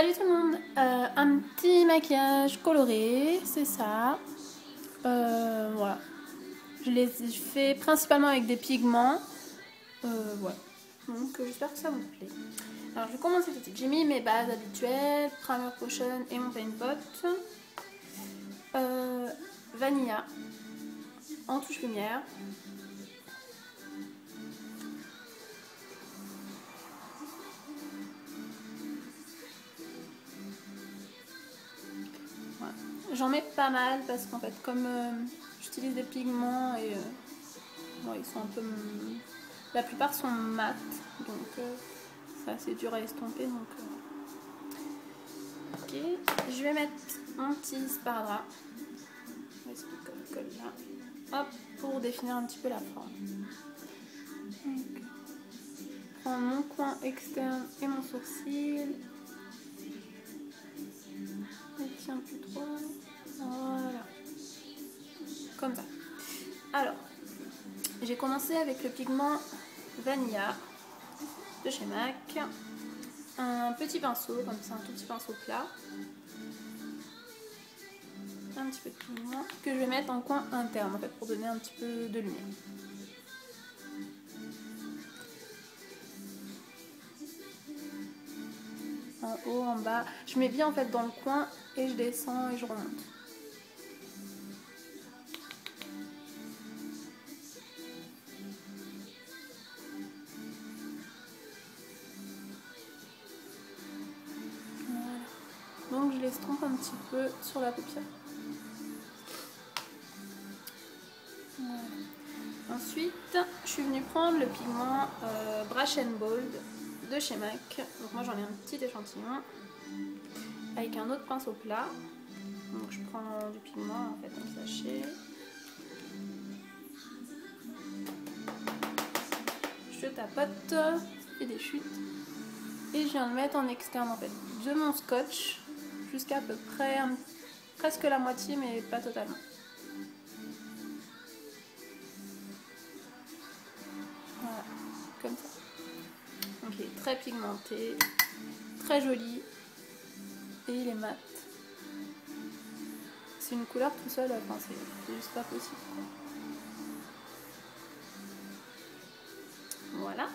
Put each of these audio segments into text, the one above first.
Salut tout le monde, un petit maquillage coloré, c'est ça. Voilà. Je fais principalement avec des pigments. Voilà. Donc j'espère que ça vous plaît. Alors je vais commencer tout de suite. J'ai mis mes bases habituelles, Primer Potion et mon Paint Pot. Vanilla en touche lumière. Voilà. J'en mets pas mal parce qu'en fait comme j'utilise des pigments et bon, ils sont un peu... La plupart sont mat, donc c'est assez dur à estomper. Donc, ok, je vais mettre mon petit sparadrap. Comme là. Hop, pour définir un petit peu la forme. Donc, je prends mon coin externe et mon sourcil. Je ne tiens plus trop. Voilà. Comme ça. Alors, j'ai commencé avec le pigment Vanilla de chez MAC. Un petit pinceau, comme ça, un tout petit pinceau plat. Un petit peu de pigment que je vais mettre en coin interne en fait pour donner un petit peu de lumière. En haut, en bas. Je mets bien en fait dans le coin et je descends et je remonte. Voilà. Donc je l'estompe un petit peu sur la paupière. Voilà. Ensuite, je suis venue prendre le pigment Brush and Bold de chez MAC. Donc moi j'en ai un petit échantillon avec un autre pinceau plat. Donc je prends du pigment en fait un sachet. Je tapote et des chutes. Et je viens le mettre en externe en fait de mon scotch jusqu'à à peu près presque la moitié mais pas totalement. Voilà, comme ça. Donc il est très pigmenté, très joli et il est mat. C'est une couleur tout seul, enfin c'est juste pas possible quoi. Voilà.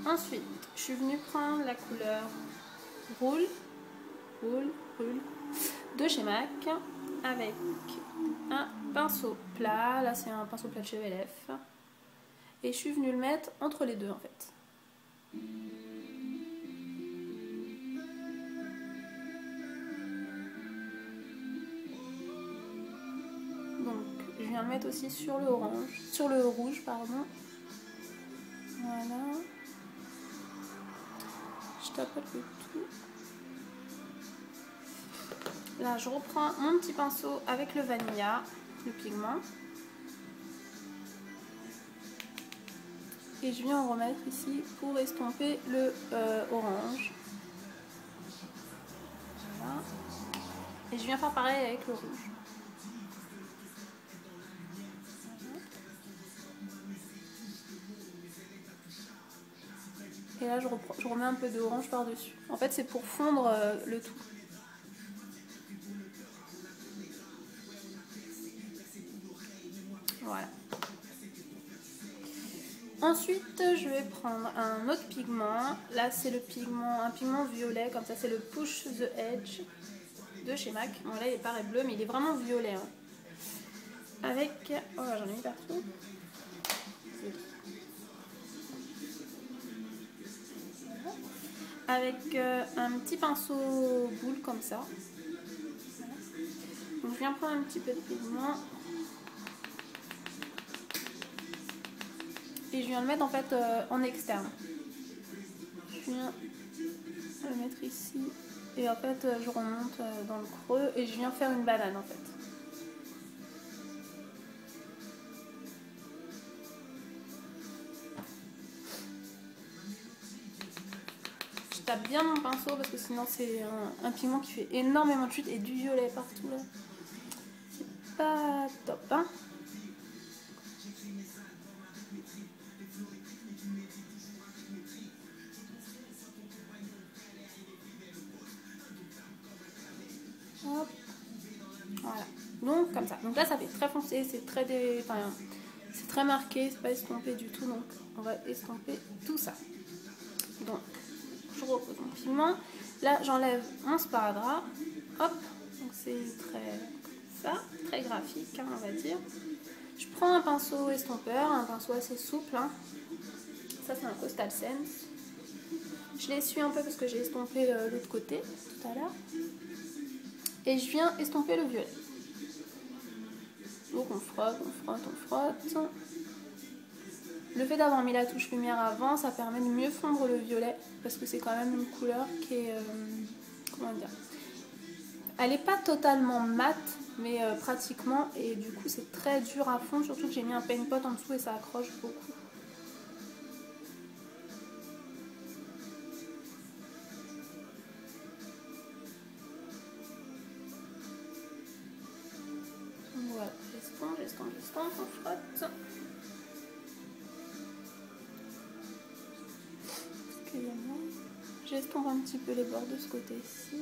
Ensuite, je suis venue prendre la couleur Roule de chez MAC avec un pinceau plat. Là, c'est un pinceau plat de chez ELF. Et je suis venue le mettre entre les deux en fait. Donc, je viens le mettre aussi sur le orange, sur le rouge, pardon. Voilà. Je tapote le tout. Là, je reprends mon petit pinceau avec le vanilla, le pigment. Et je viens en remettre ici pour estomper le orange. Voilà. Et je viens faire pareil avec le rouge. Et là, je remets un peu d'orange par-dessus. En fait, c'est pour fondre le tout. Voilà. Ensuite, je vais prendre un autre pigment. Là, c'est un pigment violet, comme ça, c'est le Push the Edge de chez MAC. Bon, là, il paraît bleu, mais il est vraiment violet. Hein. Avec... Oh, j'en ai mis partout. Avec un petit pinceau boule comme ça. Donc je viens prendre un petit peu de pigment et je viens le mettre en fait en externe. Je viens le mettre ici et en fait je remonte dans le creux et je viens faire une banane en fait. Je tape bien mon pinceau parce que sinon c'est un pigment qui fait énormément de chute et du violet partout là. C'est pas top hein. Donc comme ça. Donc là ça fait très foncé, c'est très, c'est très marqué, c'est pas estompé du tout. Donc on va estomper tout ça. Donc je repose mon pigment. Là j'enlève mon sparadrap. Hop, donc c'est très graphique hein, on va dire. Je prends un pinceau estompeur, un pinceau assez souple. Hein. Ça c'est un Coastal Sense. Je l'essuie un peu parce que j'ai estompé l'autre côté tout à l'heure. Et je viens estomper le violet. Donc on frotte, on frotte, on frotte. Le fait d'avoir mis la touche lumière avant, ça permet de mieux fondre le violet. Parce que c'est quand même une couleur qui est... comment dire ? Elle n'est pas totalement mate, mais pratiquement. Et du coup c'est très dur à fondre. Surtout que j'ai mis un paint pot en dessous et ça accroche beaucoup. Voilà, j'estompe, on frotte. Excusez-moi. J'estompe un petit peu les bords de ce côté-ci.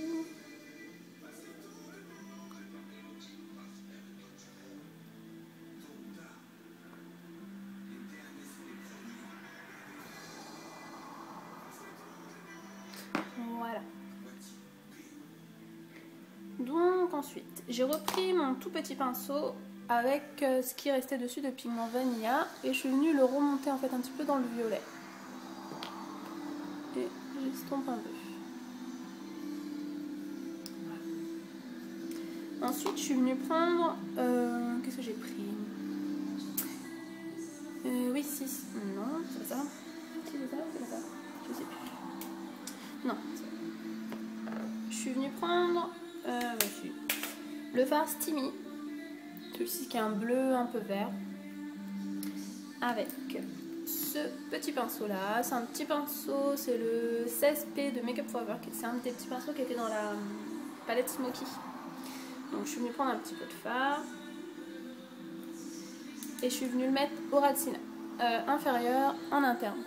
Voilà. Donc ensuite, j'ai repris mon tout petit pinceau avec ce qui restait dessus de pigment Vanilla et je suis venue le remonter en fait un petit peu dans le violet. Et j'estompe un peu. Voilà. Ensuite, je suis venue prendre... qu'est-ce que j'ai pris? Oui, si. Non, c'est ça. C'est ça. Je sais plus. Non. Je suis venue prendre le fard Steamy. Celui-ci qui est un bleu un peu vert. Avec ce petit pinceau là. C'est un petit pinceau, c'est le 16P de Make Up For Ever. C'est un des petits pinceaux qui était dans la palette Smoky. Donc je suis venue prendre un petit peu de fard. Et je suis venue le mettre au ras de cils inférieur en interne.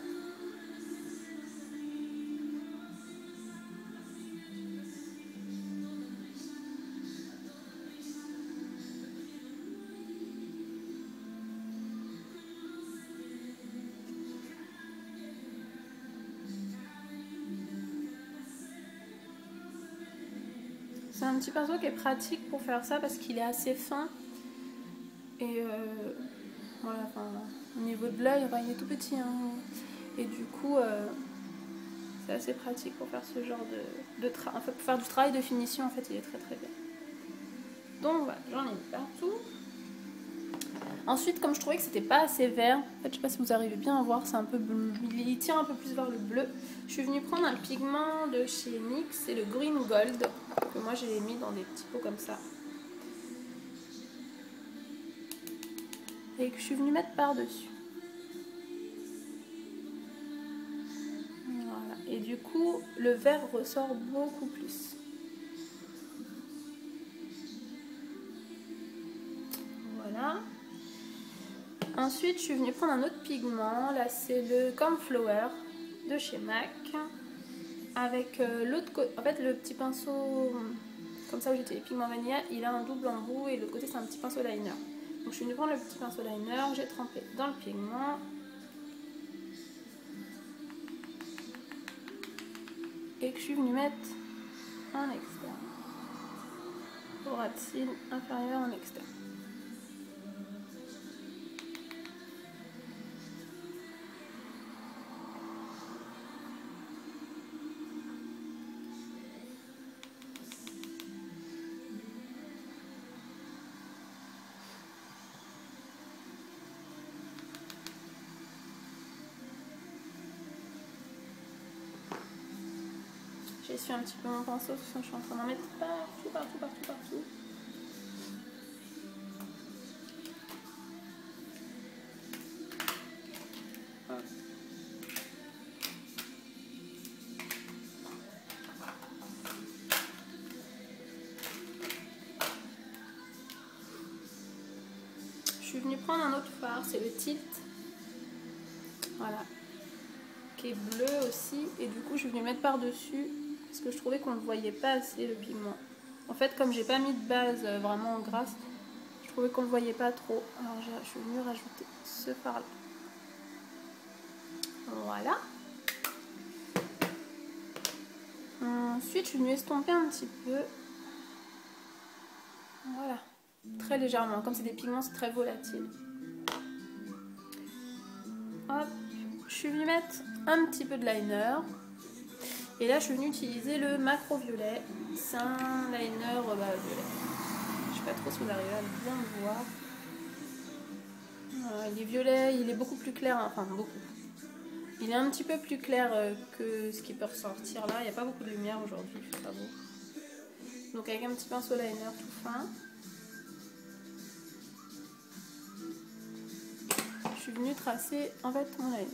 C'est un petit pinceau qui est pratique pour faire ça parce qu'il est assez fin. Et voilà, enfin, au niveau de l'œil, enfin, il est tout petit. Hein, et du coup, c'est assez pratique pour faire ce genre de travail. En fait, pour faire du travail de finition, en fait, il est très très bien. Donc voilà, j'en ai mis partout. Ensuite, comme je trouvais que c'était pas assez vert, en fait, je sais pas si vous arrivez bien à voir, c'est un peu bleu, il tire un peu plus vers le bleu. Je suis venue prendre un pigment de chez NYX, c'est le Green Gold, que moi j'ai mis dans des petits pots comme ça. Et que je suis venue mettre par-dessus. Voilà. Et du coup, le vert ressort beaucoup plus. Voilà. Ensuite, je suis venue prendre un autre pigment. Là, c'est le Cornflower de chez MAC. Avec l'autre côté, en fait, le petit pinceau, comme ça où j'étais les pigments vanilla, il a un double embout et l'autre côté, c'est un petit pinceau liner. Donc, je suis venue prendre le petit pinceau liner, j'ai trempé dans le pigment. Et que je suis venue mettre en externe. Au ras de cils inférieur en externe. J'essuie un petit peu mon pinceau, parce que je suis en train d'en mettre partout. Je suis venue prendre un autre fard, c'est le Tilt. Voilà. Qui est bleu aussi. Et du coup, je suis venue mettre par-dessus. Parce que je trouvais qu'on ne voyait pas assez le pigment. En fait, comme j'ai pas mis de base vraiment grasse, trouvais qu'on le voyait pas trop. Alors je suis venue rajouter ce fard là. Voilà. Ensuite, je suis venue estomper un petit peu. Voilà. Très légèrement. Comme c'est des pigments, c'est très volatile. Hop. Je suis venue mettre un petit peu de liner. Et là, je suis venue utiliser le macro violet. C'est un liner violet. Je sais pas trop si vous arrivez à bien le voir. Il est violet, il est beaucoup plus clair. Enfin, beaucoup. Il est un petit peu plus clair que ce qui peut ressortir là. Il n'y a pas beaucoup de lumière aujourd'hui, il fait pas beau. Donc avec un petit pinceau liner tout fin. Je suis venue tracer en fait mon liner.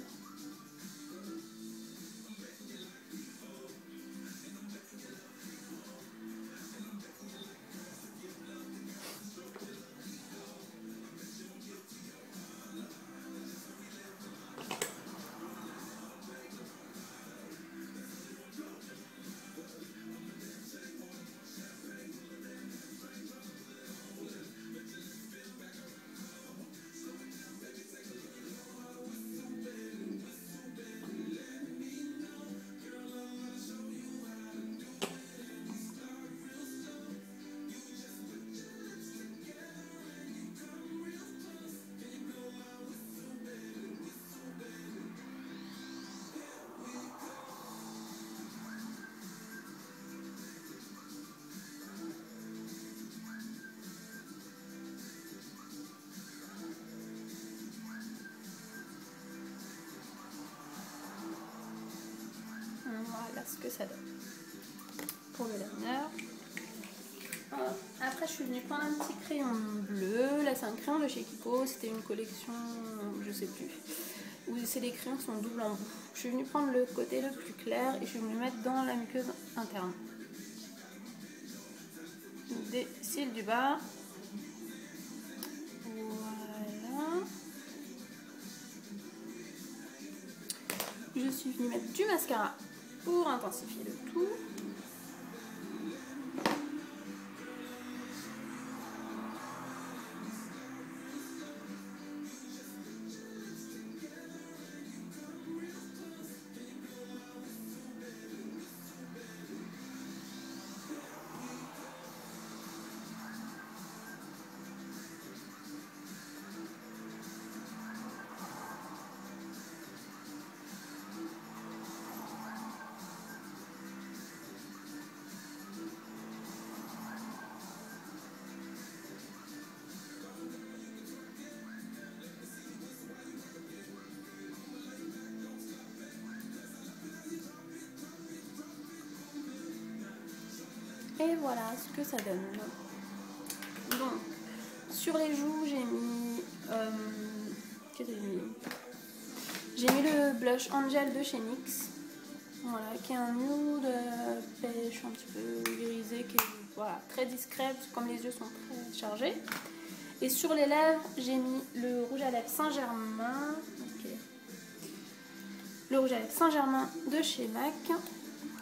Voilà ce que ça donne pour le liner. Après, je suis venue prendre un petit crayon bleu. Là, c'est un crayon de chez Kiko. C'était une collection, je sais plus, où c'est des crayons qui sont double en bout. Je suis venue prendre le côté le plus clair et je suis venue mettre dans la muqueuse interne des cils du bas. Voilà. Je suis venue mettre du mascara pour intensifier le tout. Et voilà ce que ça donne. Donc, sur les joues, j'ai mis... qu'est-ce que j'ai mis ? J'ai mis le blush Angel de chez NYX. Voilà, qui est un nude pêche un petit peu grisé, qui est voilà, très discret, parce que comme les yeux sont très chargés. Et sur les lèvres, j'ai mis le rouge à lèvres Saint-Germain. Okay. Le rouge à lèvres Saint-Germain de chez MAC,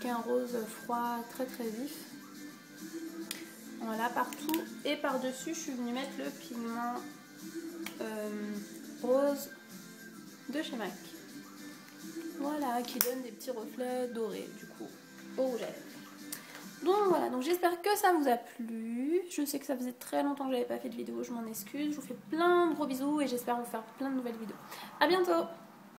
qui est un rose froid très très vif. Voilà, partout. Et par-dessus, je suis venue mettre le pigment rose de chez MAC. Voilà, qui donne des petits reflets dorés, du coup, au rouge à lèvres. Donc voilà, donc j'espère que ça vous a plu. Je sais que ça faisait très longtemps que je n'avais pas fait de vidéo, je m'en excuse. Je vous fais plein de gros bisous et j'espère vous faire plein de nouvelles vidéos. A bientôt!